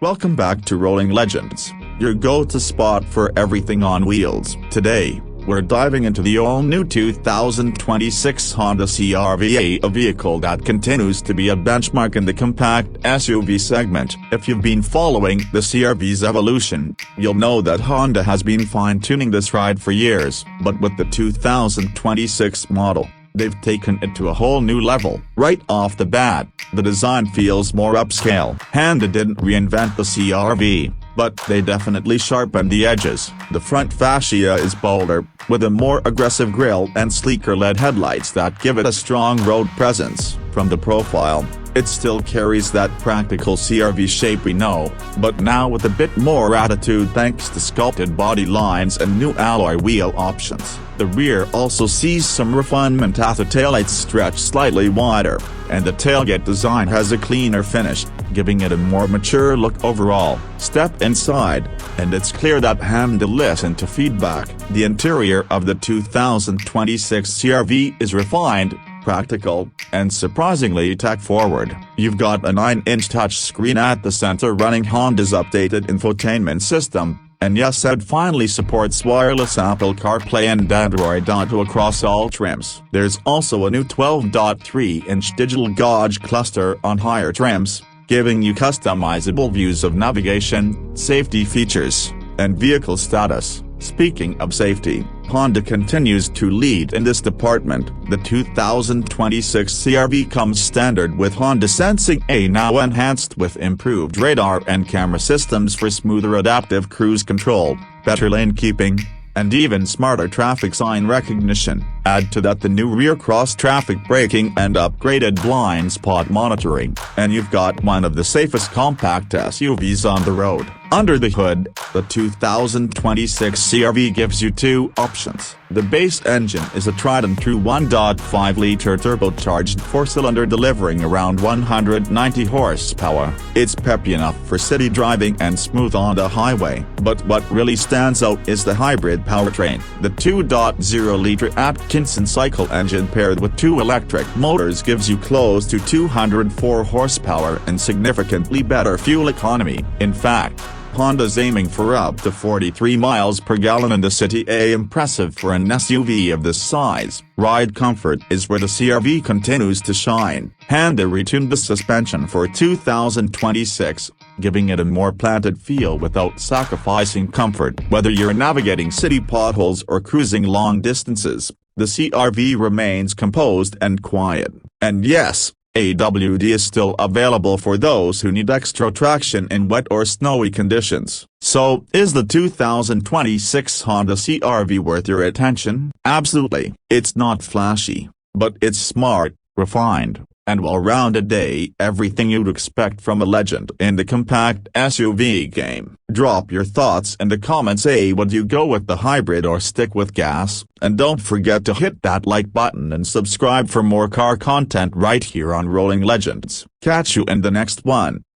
Welcome back to Rolling Legends, your go-to spot for everything on wheels. Today, we're diving into the all-new 2026 Honda CR-V, a vehicle that continues to be a benchmark in the compact SUV segment. If you've been following the CR-V's evolution, you'll know that Honda has been fine-tuning this ride for years, but with the 2026 model, they've taken it to a whole new level. Right off the bat, the design feels more upscale. Honda didn't reinvent the CR-V, but they definitely sharpened the edges. The front fascia is bolder, with a more aggressive grille and sleeker LED headlights that give it a strong road presence. From the profile, it still carries that practical CR-V shape we know, but now with a bit more attitude thanks to sculpted body lines and new alloy wheel options. The rear also sees some refinement as the taillights stretch slightly wider, and the tailgate design has a cleaner finish, giving it a more mature look overall. Step inside, and it's clear that Honda listened to feedback. The interior of the 2026 CR-V is refined, practical, and surprisingly tech-forward. You've got a 9-inch touchscreen at the center running Honda's updated infotainment system, and yes, it finally supports wireless Apple CarPlay and Android Auto across all trims. There's also a new 12.3-inch digital gauge cluster on higher trims, giving you customizable views of navigation, safety features, and vehicle status. Speaking of safety, Honda continues to lead in this department. The 2026 CR-V comes standard with Honda Sensing, now enhanced with improved radar and camera systems for smoother adaptive cruise control, better lane keeping, and even smarter traffic sign recognition. Add to that the new rear cross-traffic braking and upgraded blind spot monitoring, and you've got one of the safest compact SUVs on the road. Under the hood, the 2026 CR-V gives you two options. The base engine is a tried-and-true 1.5-liter turbocharged four-cylinder delivering around 190 horsepower. It's peppy enough for city driving and smooth on the highway. But what really stands out is the hybrid powertrain. The 2.0-liter Atkinson cycle engine paired with two electric motors gives you close to 204 horsepower and significantly better fuel economy. In fact, Honda's aiming for up to 43 miles per gallon in the city, impressive for an SUV of this size. Ride comfort is where the CR-V continues to shine. Honda retuned the suspension for 2026, giving it a more planted feel without sacrificing comfort. Whether you're navigating city potholes or cruising long distances, the CR-V remains composed and quiet. And yes, AWD is still available for those who need extra traction in wet or snowy conditions. So, is the 2026 Honda CR-V worth your attention? Absolutely. It's not flashy, but it's smart, refined, and well-rounded. Everything you'd expect from a legend in the compact SUV game. Drop your thoughts in the comments. Would you go with the hybrid or stick with gas? And don't forget to hit that like button and subscribe for more car content right here on Rolling Legends. Catch you in the next one.